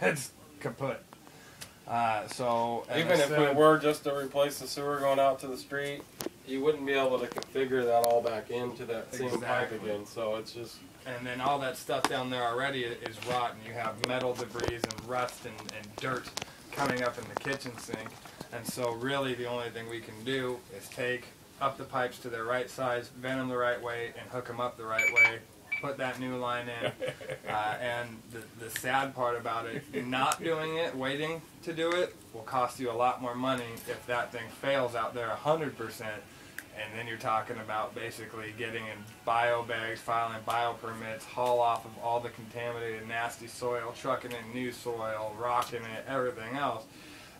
It's kaput. So even if we were just to replace the sewer going out to the street, you wouldn't be able to configure that all back into that same pipe again. So it's just. And then all that stuff down there already is rotten. You have metal debris and rust and dirt coming up in the kitchen sink. And so really the only thing we can do is take up the pipes to their right size, vent them the right way, and hook them up the right way, put that new line in. And the sad part about it, not doing it, waiting to do it, will cost you a lot more money if that thing fails out there 100%. And then you're talking about basically getting in bio bags, filing bio permits, haul off of all the contaminated, nasty soil, trucking in new soil, rocking it, everything else.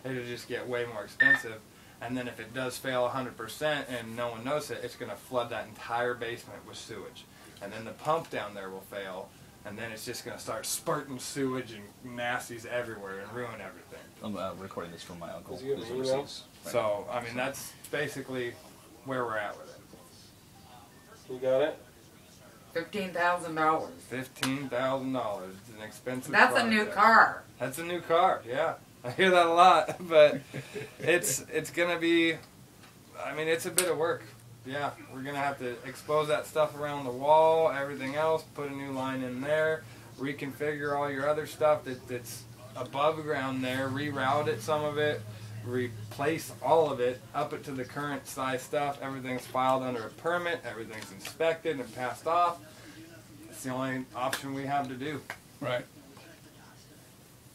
It'll just get way more expensive. And then if it does fail 100% and no one knows it, it's going to flood that entire basement with sewage. And then the pump down there will fail, and then it's just going to start spurting sewage and nasties everywhere and ruin everything. I'm recording this from my uncle. So, I mean, that's basically where we're at with it. You got it? $15,000. $15,000. It's an expensive That's project. a new car. That's a new car, yeah. I hear that a lot, but it's gonna be, I mean, it's a bit of work. Yeah, we're gonna have to expose that stuff around the wall, everything else, put a new line in there, reconfigure all your other stuff that's above ground there, reroute it, some of it, replace all of it, up it to the current size stuff. Everything's filed under a permit, everything's inspected and passed off. It's the only option we have to do. Right.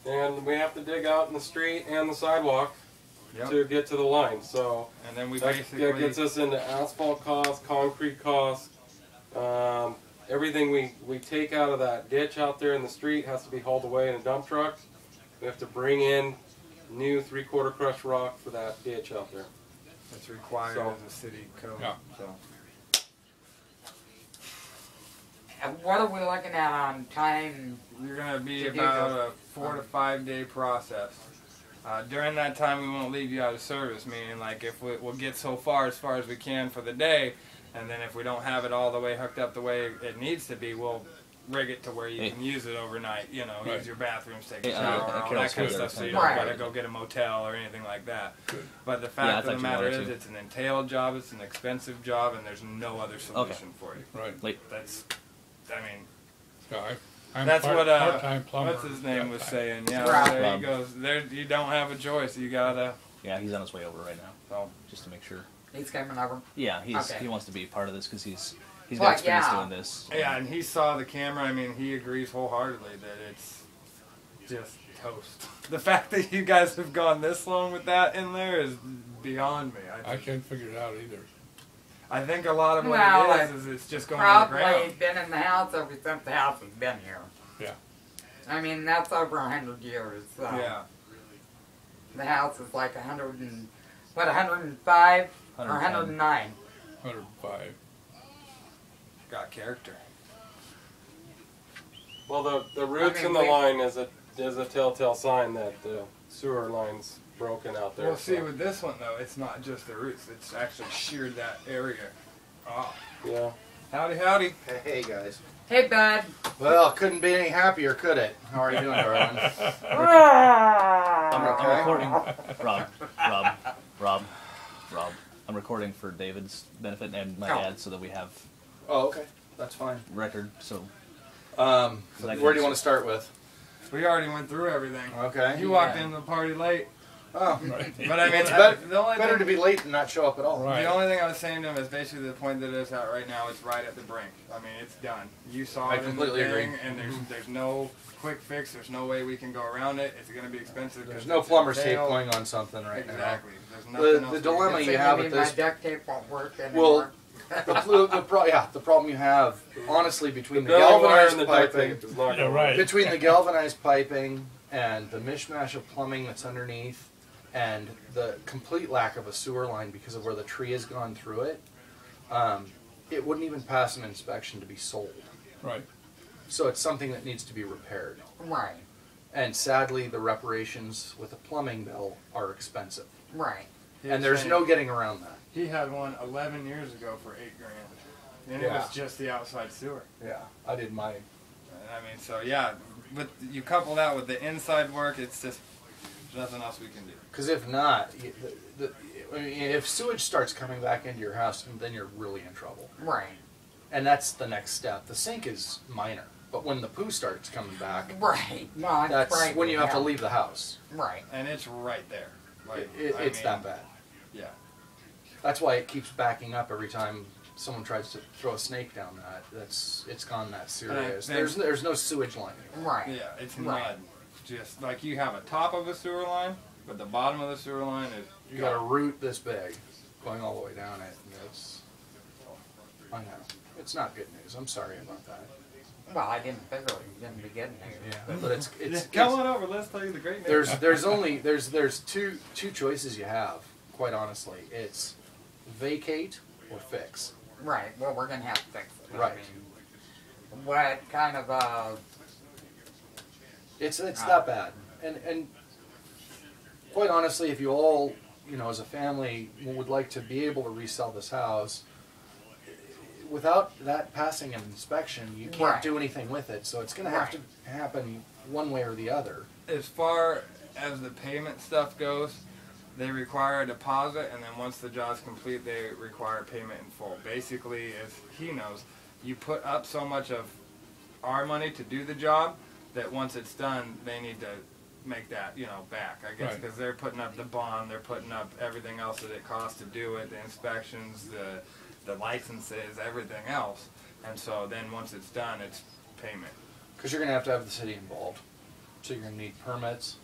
And we have to dig out in the street and the sidewalk to get to the line. So and then we that basically gets us into asphalt costs, concrete costs. Everything we take out of that ditch out there in the street has to be hauled away in a dump truck. We have to bring in new 3/4 crushed rock for that ditch out there. It's required as a city code. Yeah. So. And what are we looking at on time? You're going to be about a 4 to 5 day process. During that time, we won't leave you out of service, meaning like if we'll get so far as we can for the day, and then if we don't have it all the way hooked up the way it needs to be, we'll rig it to where you can use it overnight, you know, use your bathrooms, take a shower, all that kind of stuff, so you don't got to go get a motel or anything like that. But the fact of the matter is, it's an entailed job, it's an expensive job, and there's no other solution for you. Right. That's, I mean, that's what plumber. what's his name was saying. Yeah, there he goes. There, you don't have a choice. You gotta. Yeah, he's on his way over right now. So just to make sure. He's coming over. Yeah, he wants to be part of this because he's got experience doing this. Yeah, and he saw the camera. I mean, he agrees wholeheartedly that it's just toast. The fact that you guys have gone this long with that in there is beyond me. I can't figure it out either. I think a lot of what it is it's just going on the ground. Probably been in the house ever since the house has been here. Yeah. I mean, that's over 100 years. So. Yeah. The house is like 105 or 109? 105. Got character. Well, the roots in the line is a telltale sign that the sewer line's broken out there. Well, see, with this one though, it's not just the roots; it's actually sheared that area off. Yeah. Howdy, howdy. Hey guys. Hey, bud. Well, couldn't be any happier, could it? How are you doing, darling? I'm recording. Rob. I'm recording for David's benefit and my dad, so that we have. Oh, okay. That's fine. Record. So. Where do you want to start with? We already went through everything. Okay. You walked into the party late. Oh, right. But I mean, it's better to be late than not show up at all. Right. The only thing I was saying to him is basically the point that it's at right now. It's right at the brink. I mean, it's done. You saw it in the thing, and there's no quick fix. There's no way we can go around it. It's going to be expensive. There's no plumber's tape going on something right now. Exactly. There's nothing else. The dilemma you have with this. My duct tape won't work anymore. Well, the problem you have, honestly, between the galvanized piping, between the galvanized piping and the mishmash of plumbing that's underneath, and the complete lack of a sewer line because of where the tree has gone through it, it wouldn't even pass an inspection to be sold. Right. So it's something that needs to be repaired. Right. And sadly, the reparations with a plumbing bill are expensive. Right. And there's no getting around that. He had one 11 years ago for $8 grand, and it was just the outside sewer. Yeah, I did my. I mean, so yeah, but you couple that with the inside work, it's just there's nothing else we can do. Because if not, I mean, if sewage starts coming back into your house, then you're really in trouble. Right. And that's the next step. The sink is minor, but when the poo starts coming back, Right. No, that's right. when you have to leave the house. Right. And it's right there. Like, It's that bad. Yeah. That's why it keeps backing up every time someone tries to throw a snake down that. It's gone that serious. There's no sewage line anymore. Right. Yeah, it's Right. mud. Just like you have a top of a sewer line, but the bottom of the sewer line is You got a root this big going all the way down it. And it's, I know. It's not good news. I'm sorry about that. Well, I didn't figure it was going to be good news. Yeah, but it's Come on over. Let's tell you the great news. there's two choices you have. Quite honestly, it's vacate or fix. Right. Well, we're going to have to fix it. Right. I mean, what kind of It's that bad. And quite honestly, if you all, as a family, would like to be able to resell this house, without that passing an inspection, you can't Right. do anything with it. So it's going to have to happen one way or the other. As far as the payment stuff goes, they require a deposit, and then once the job's complete, they require payment in full. Basically, as he knows, you put up so much of our money to do the job that once it's done, they need to make that, back, I guess, Right. because they're putting up the bond, they're putting up everything else that it costs to do it, the inspections, the licenses, everything else. And so then once it's done, it's payment. Because you're going to have the city involved. So you're going to need permits.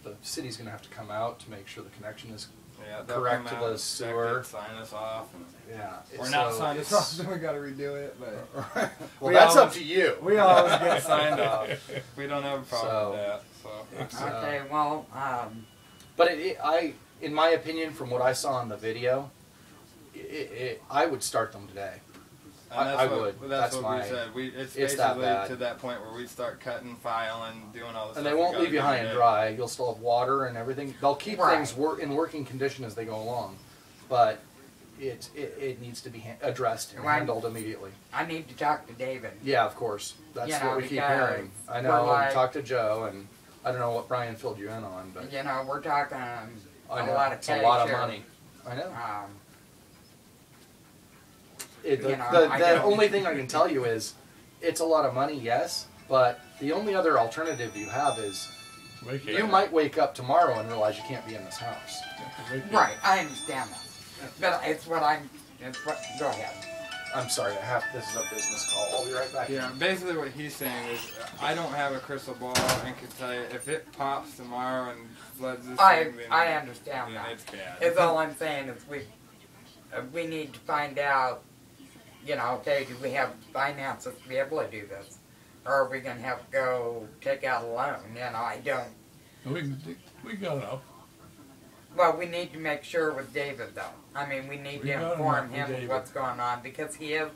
The city's going to have to come out to make sure the connection is Yeah, they'll correct come to out, the inspect sewer. it, sign us off. And Yeah. we're not signed us off, so we got to redo it. But Well, We that's up always- to you. we always get signed off. We don't have a problem So- with that. So It's, Okay, well, But in my opinion, from what I saw on the video, I would start them today. and that's I what, would. That's That's what my- we said. It's it's that basically bad. to that point where we start cutting, filing, doing all this. And stuff they we won't gotta leave you do high and today. dry. You'll still have water and everything. They'll keep Right. things in working condition as they go along. But it needs to be addressed and Right. handled immediately. I need to talk to David. Yeah, of course. That's You know, what we keep because hearing. I we're know. like- Talk to Joe, and I don't know what Brian filled you in on, but We're talking I a know lot of it's cash a lot of here. money. I know. You know, The I don't- only thing I can tell you is, it's a lot of money, yes, but the only other alternative you have is Vacate. you might wake up tomorrow and realize you can't be in this house. Vacate. Right, I understand that. But go ahead. I'm sorry, this is a business call. I'll be right back. Yeah, basically what he's saying is, I don't have a crystal ball and can tell you if it pops tomorrow and floods this thing, then, I understand then that. it's bad. It's all I'm saying is we need to find out, okay, do we have finances to be able to do this? Or are we going to have to go take out a loan? I don't. We got enough. Well, we need to make sure with David, though. I mean, we need We to got inform enough with him of David. what's going on because he is.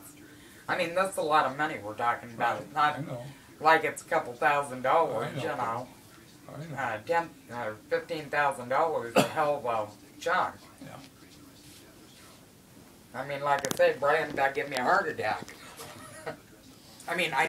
I mean, that's a lot of money we're talking about. It's not I know. like it's a couple $1,000, I know. I know. $10,000 or $15,000 is a hell of a chunk. Yeah. I mean, like I said, Brian about gave me a heart attack. I mean, I